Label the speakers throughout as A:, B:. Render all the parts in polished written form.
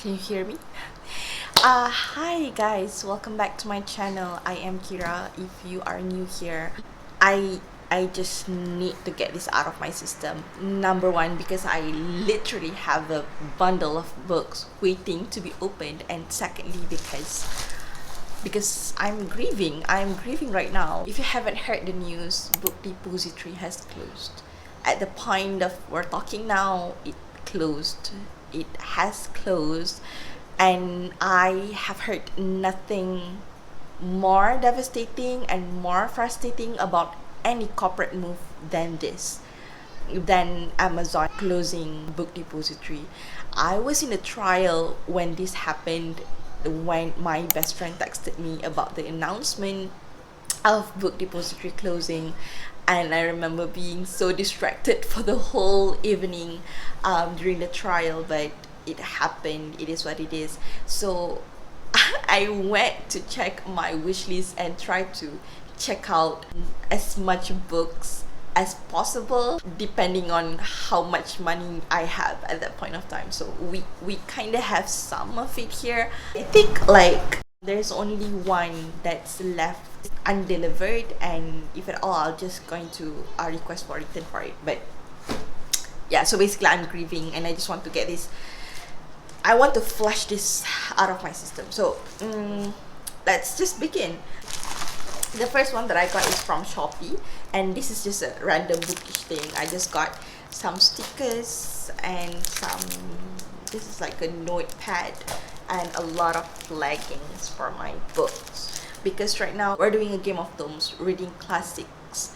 A: Can you hear me? Hi guys, welcome back to my channel. I am Kira. If you are new here, I just need to get this out of my system. Number one, because I literally have a bundle of books waiting to be opened, and secondly, because I'm grieving. I'm grieving right now. If you haven't heard the news, Book Depository has closed. At the point of we're talking now, it closed. It has closed, and I have heard nothing more devastating and more frustrating about any corporate move than this, than Amazon closing Book Depository. I was in a trial when this happened, when my best friend texted me about the announcement of Book Depository closing, and I remember being so distracted for the whole evening during the trial, but it happened. It is what it is. So I went to check my wish list and try to check out as much books as possible, depending on how much money I have at that point of time. So we kind of have some of it here. I think like there's only one that's left undelivered, and if at all, I'll just going to request for return for it. But yeah, so basically I'm grieving, and I just want to get this, I want to flush this out of my system. So let's just begin. The first one that I got is from Shopee, and this is just a random bookish thing. I just got some stickers and this is like a notepad and a lot of leggings for my books, because right now we're doing a Game of Thrones reading classics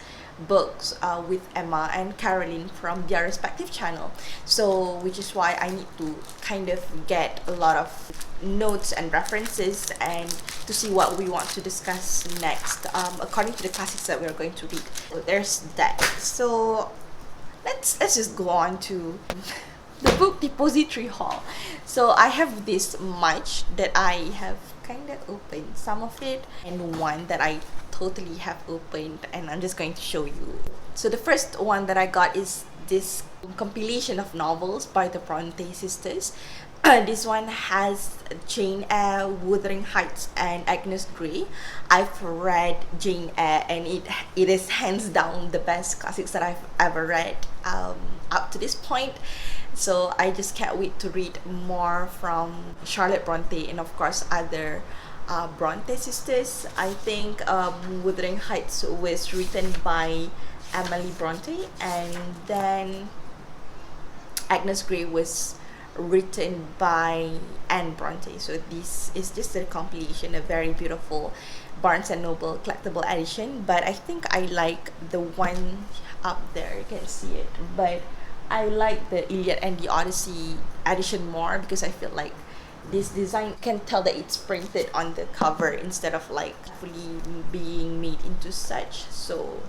A: books with Emma and Carolyn from their respective channel. So which is why I need to kind of get a lot of notes and references and to see what we want to discuss next according to the classics that we're going to read. So there's that. So let's just go on to the Book Depository haul. So I have this much that I have kind of opened some of it, and one that I totally have opened, and I'm just going to show you. So the first one that I got is this compilation of novels by the Bronte sisters. This one has Jane Eyre, Wuthering Heights, and Agnes Grey. I've read Jane Eyre, and it is hands down the best classics that I've ever read up to this point. So I just can't wait to read more from Charlotte Bronte and of course other Bronte sisters. I think Wuthering Heights was written by Emily Bronte, and then Agnes Grey was written by Anne Bronte. So this is just a compilation, a very beautiful Barnes and Noble collectible edition. But I think I like the one up there, you can see it, but I like the Iliad and the Odyssey edition more, because I feel like this design can tell that it's printed on the cover instead of like fully being made into such. So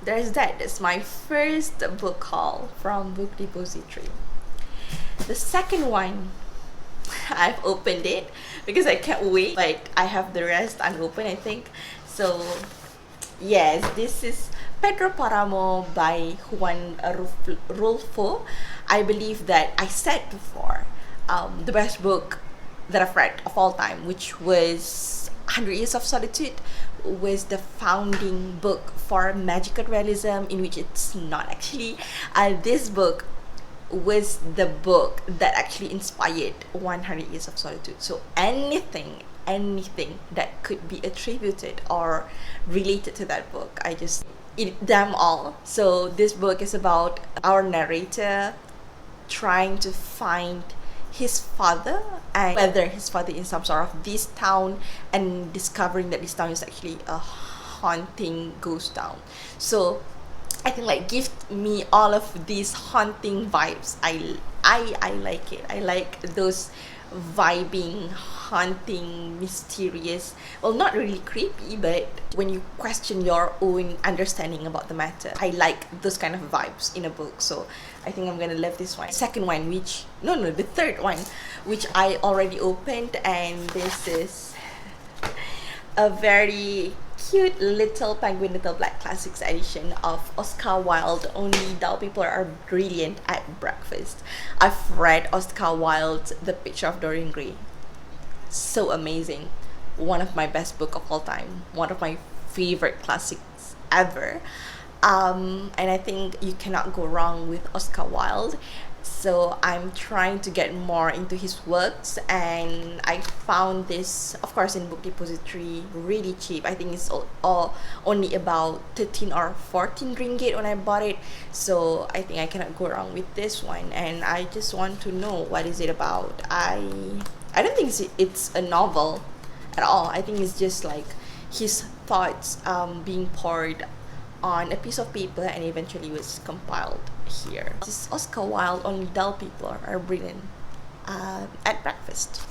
A: there's that. That's my first book haul from Book Depository. The second one, I've opened it because I can't wait. Like I have the rest unopened, I think. So yes, this is Pedro Paramo by Juan Rulfo. I believe that I said before, the best book that I've read of all time, which was 100 Years of Solitude, was the founding book for magical realism, in which it's not actually. This book was the book that actually inspired 100 Years of Solitude. So anything that could be attributed or related to that book, I just eat them all. So this book is about our narrator trying to find his father, and whether his father is some sort of this town, and discovering that this town is actually a haunting ghost town. So I think like give me all of these haunting vibes. I like it. I like those vibing, haunting, mysterious, well, not really creepy, but when you question your own understanding about the matter. I like those kind of vibes in a book. So I think I'm gonna love this one. Second one, the third one, which I already opened, and this is a very cute little Penguin Little Black Classics edition of Oscar Wilde, Only Dull People Are Brilliant at Breakfast. I've read Oscar Wilde's The Picture of Dorian Gray. So amazing. One of my best book of all time. One of my favorite classics ever. And I think you cannot go wrong with Oscar Wilde. So I'm trying to get more into his works, and I found this, of course, in Book Depository, really cheap. I think it's all only about 13 or 14 ringgit when I bought it. So I think I cannot go wrong with this one, and I just want to know what is it about. I don't think it's a novel at all. I think it's just like his thoughts being poured on a piece of paper and eventually was compiled here. This is Oscar Wilde, Only Dull People Are Brilliant at Breakfast.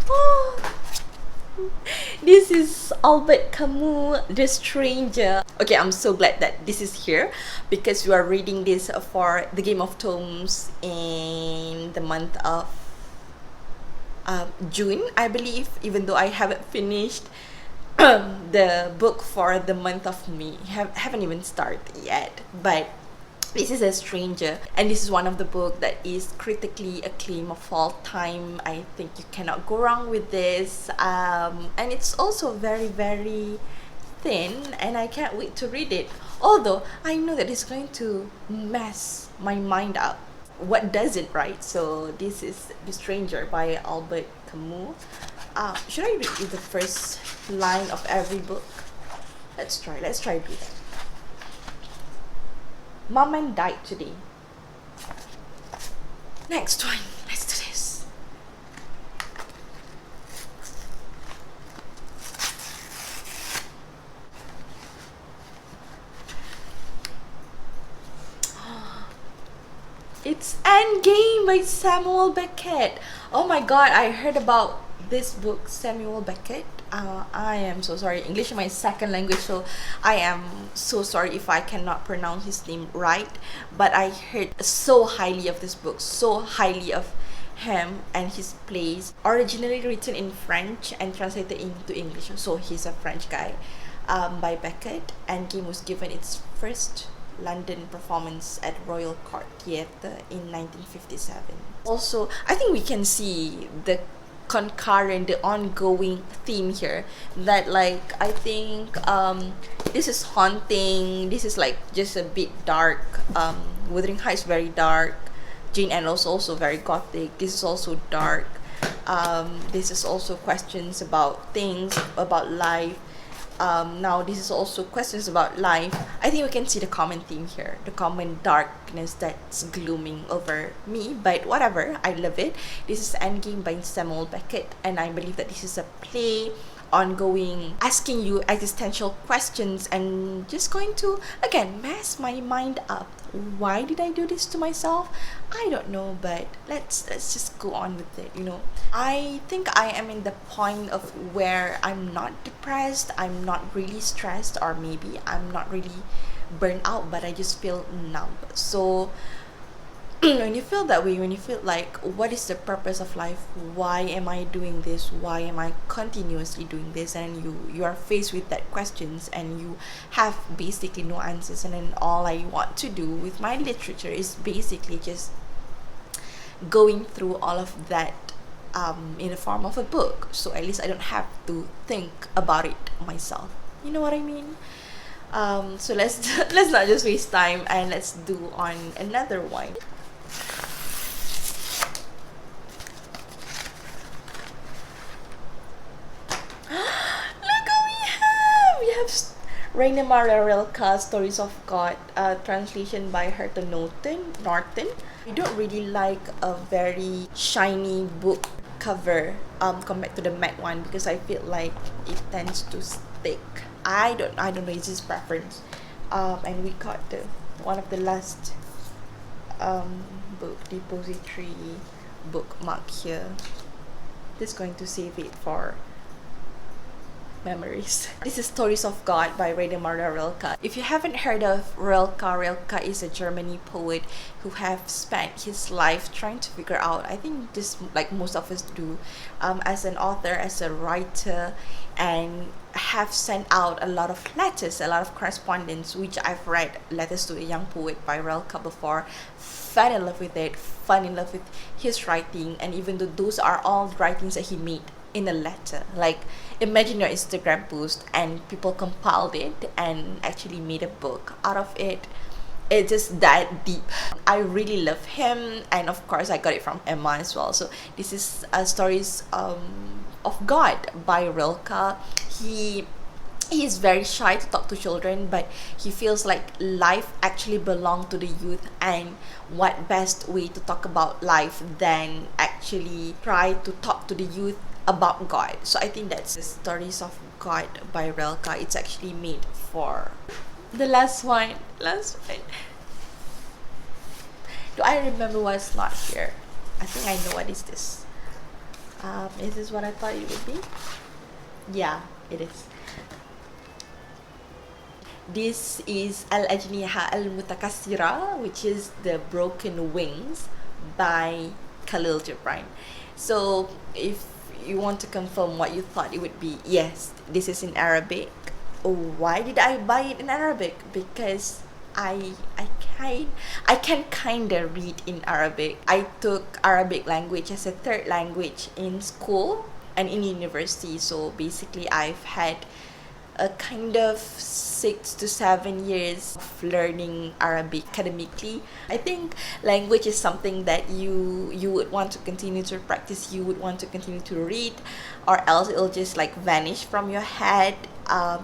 A: Oh, this is Albert Camus, The Stranger. Okay, I'm so glad that this is here because we are reading this for the Game of Tomes in the month of June, I believe, even though I haven't finished the book for the month of May. Haven't even started yet, but this is A Stranger, and this is one of the books that is critically acclaimed of all time. I think you cannot go wrong with this, and it's also very, very thin, and I can't wait to read it. Although I know that it's going to mess my mind up. What doesn't, right? So this is The Stranger by Albert Camus. Should I read you the first line of every book? Let's try to do that. My man died today. Next one. Let's do this. It's Endgame by Samuel Beckett. Oh my god, I heard about this book, Samuel Beckett. I am so sorry. English is my second language, so I am so sorry if I cannot pronounce his name right. But I heard so highly of this book, so highly of him and his plays. Originally written in French and translated into English, so he's a French guy. By Beckett. Endgame was given its first London performance at Royal Court Theatre in 1957. Also, I think we can see the concurrent, the ongoing theme here, that like I think this is haunting, this is like just a bit dark. Wuthering Heights very dark, Jane Eyre also very gothic. This is also dark. This is also questions about things, about life. Now this is also questions about life. I think we can see the common theme here, the common darkness that's glooming over me, but whatever, I love it. This is Endgame by Samuel Beckett, and I believe that this is a play ongoing, asking you existential questions and just going to again mess my mind up. Why did I do this to myself? I don't know, but let's just go on with it, you know. I think I am in the point of where I'm not depressed, I'm not really stressed, or maybe I'm not really burnt out, but I just feel numb. So when you feel that way, when you feel like, what is the purpose of life? Why am I doing this? Why am I continuously doing this? And you are faced with that questions, and you have basically no answers. And then all I want to do with my literature is basically just going through all of that in the form of a book. So at least I don't have to think about it myself. You know what I mean? So let's not just waste time, and let's do on another one. Look what we have! We have Rainer Maria Rilke's Stories of God, translation by Herta Norton. I don't really like a very shiny book cover compared to the matte one, because I feel like it tends to stick. I don't know, it's just preference. And we got one of the last Book Depository bookmark here. Just going to save it for memories. This is Stories of God by Rainer Maria Rilke. If you haven't heard of Rilke is a German poet who have spent his life trying to figure out, I think just like most of us do, as an author, as a writer, and have sent out a lot of letters, a lot of correspondence, which I've read Letters to a Young Poet by Rilke before, fell in love with it, fell in love with his writing, and even though those are all writings that he made in a letter, like imagine your Instagram post and people compiled it and actually made a book out of it. It's just that deep. I really love him, and of course I got it from Emma as well. So this is Stories of God by Rilke. He is very shy to talk to children, but he feels like life actually belongs to the youth, and what best way to talk about life than actually try to talk to the youth about God. So I think that's the Stories of God by Rilke. It's actually made for the last one. Do I remember what's not here? I think I know what is this. Is this what I thought it would be? Yeah, it is. This is Al-Ajniha Al-Mutakasira, which is The Broken Wings by Khalil Gibran. So if you want to confirm what you thought it would be, yes, this is in Arabic. Why did I buy it in Arabic? Because I can kinda read in Arabic. I took Arabic language as a third language in school and in university. So basically I've had a kind of 6 to 7 years of learning Arabic academically. I think language is something that you would want to continue to practice, you would want to continue to read, or else it'll just like vanish from your head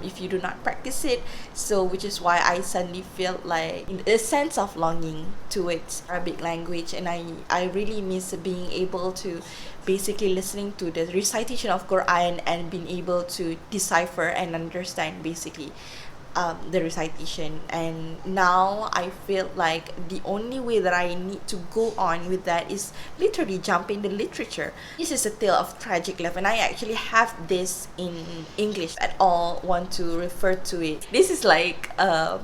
A: if you do not practice it. So which is why I suddenly feel like a sense of longing towards Arabic language, and I really miss being able to basically listening to the recitation of Quran and being able to decipher and understand basically the recitation. And now I feel like the only way that I need to go on with that is literally jump in the literature. This is a tale of tragic love, and I actually have this in English at all want to refer to it. This is like a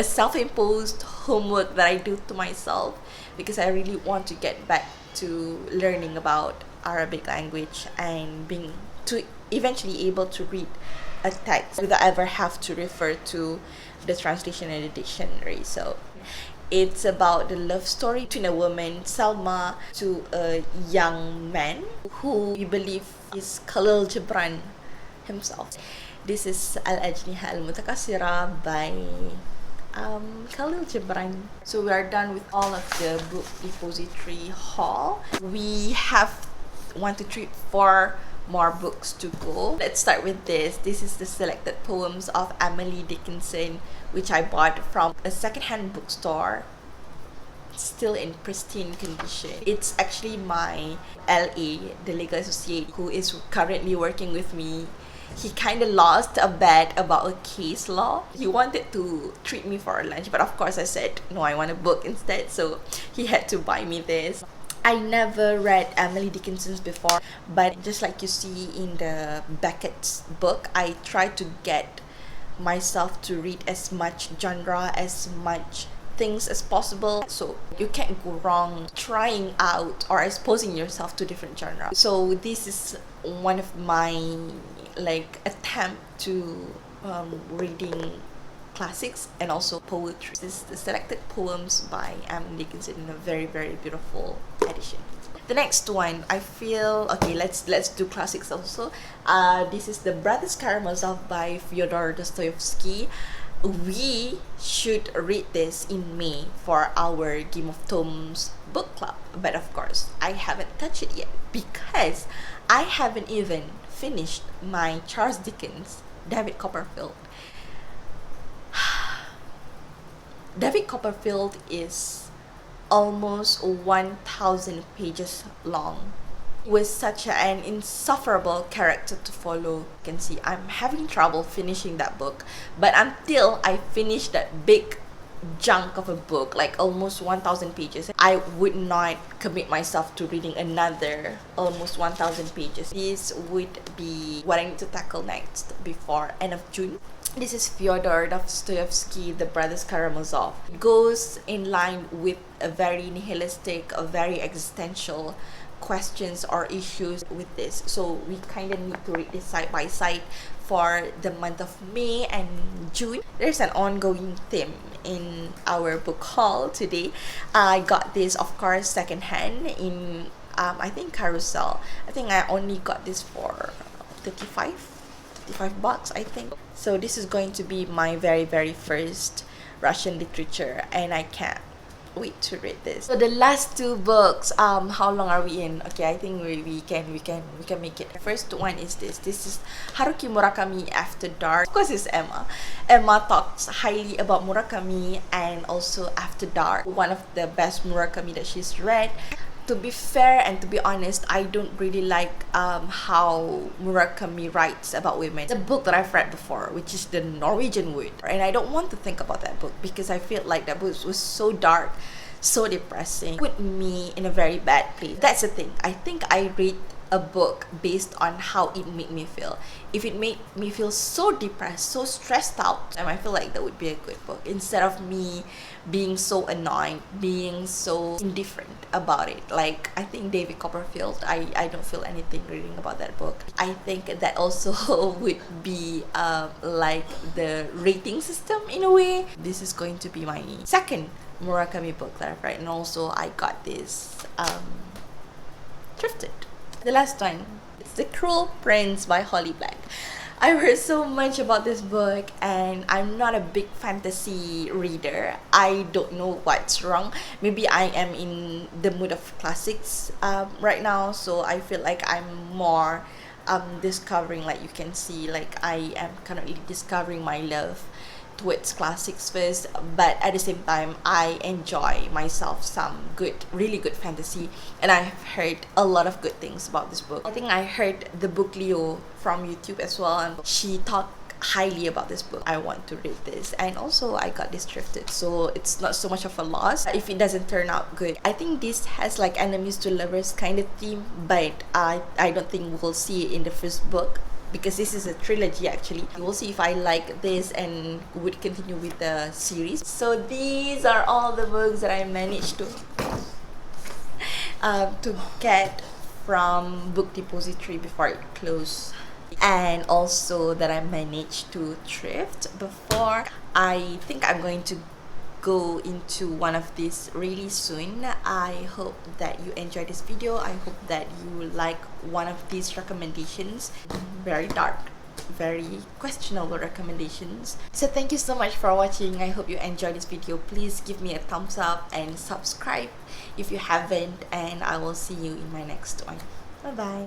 A: self-imposed homework that I do to myself because I really want to get back to learning about Arabic language and being to eventually able to read a text without ever have to refer to the translation and the dictionary. So it's about the love story between a woman, Salma, to a young man who we believe is Khalil Gibran himself. This is Al-Ajniha Al-Mutakasira by Khalil Gibran. So we are done with all of the book depository haul. We have 1 to 3 4 more books to go. Let's start with this. This is the selected poems of Emily Dickinson, which I bought from a secondhand bookstore. It's still in pristine condition. It's actually my LA, the legal associate, who is currently working with me. He kind of lost a bet about a case law. He wanted to treat me for a lunch, but of course I said, no, I want a book instead. So he had to buy me this. I never read Emily Dickinson's before, but just like you see in the Beckett's book, I try to get myself to read as much genre, as much things as possible. So you can't go wrong trying out or exposing yourself to different genres. So this is one of my attempt to reading classics and also poetry. This is the selected poems by Emily Dickinson in a very, very beautiful edition. The next one, I feel okay. Let's do classics also. This is the Brothers Karamazov by Fyodor Dostoevsky. We should read this in May for our Game of Thrones book club, but of course I haven't touched it yet because I haven't even finished my Charles Dickens David Copperfield. David Copperfield is almost 1,000 pages long, with such an insufferable character to follow. You can see I'm having trouble finishing that book, but until I finish that big junk of a book, like almost 1000 pages. I would not commit myself to reading another almost 1000 pages. This would be what I need to tackle next before end of June. This is Fyodor Dostoevsky, The Brothers Karamazov. It goes in line with a very nihilistic, a very existential questions or issues with this. So we kind of need to read this side by side for the month of May and June. There's an ongoing theme in our book haul today. I got this, of course, secondhand in I think Carousel. I think I only got this for 35 bucks, I think. So this is going to be my very first Russian literature, and I can't wait to read this. So the last two books, how long are we in? Okay, I think we can make it. The first one is this. This is Haruki Murakami, After Dark. Of course, it's Emma. Emma talks highly about Murakami and also After Dark, one of the best Murakami that she's read. To be fair and to be honest, I don't really like how Murakami writes about women. The book that I've read before, which is The Norwegian Wood, and I don't want to think about that book because I feel like that book was so dark, so depressing, put me in a very bad place. That's the thing. I think I read a book based on how it made me feel. If it made me feel so depressed, so stressed out, I feel like that would be a good book, instead of me being so annoyed, being so indifferent about it. Like, I think David Copperfield, I don't feel anything reading about that book. I think that also would be like the rating system in a way. This is going to be my second Murakami book that I've read, and also I got this thrifted. The last one, it's The Cruel Prince by Holly Black. I've heard so much about this book, and I'm not a big fantasy reader. I don't know what's wrong. Maybe I am in the mood of classics right now, so I feel like I'm more discovering, like you can see, like I am currently discovering my love towards classics first, but at the same time I enjoy myself some really good fantasy, and I've heard a lot of good things about this book. I think I heard the book Leo from YouTube as well, and she talked highly about this book. I want to read this, and also I got this thrifted, so it's not so much of a loss if it doesn't turn out good. I think this has like enemies to lovers kind of theme, but I don't think we'll see it in the first book, because this is a trilogy actually. We'll see if I like this and would continue with the series. So these are all the books that I managed to get from Book Depository before it closed, and also that I managed to thrift before. I think I'm going to go into one of these really soon. I hope that you enjoyed this video. I hope that you like one of these recommendations. Very dark, very questionable recommendations. So thank you so much for watching. I hope you enjoyed this video. Please give me a thumbs up and subscribe if you haven't, and I will see you in my next one. Bye bye.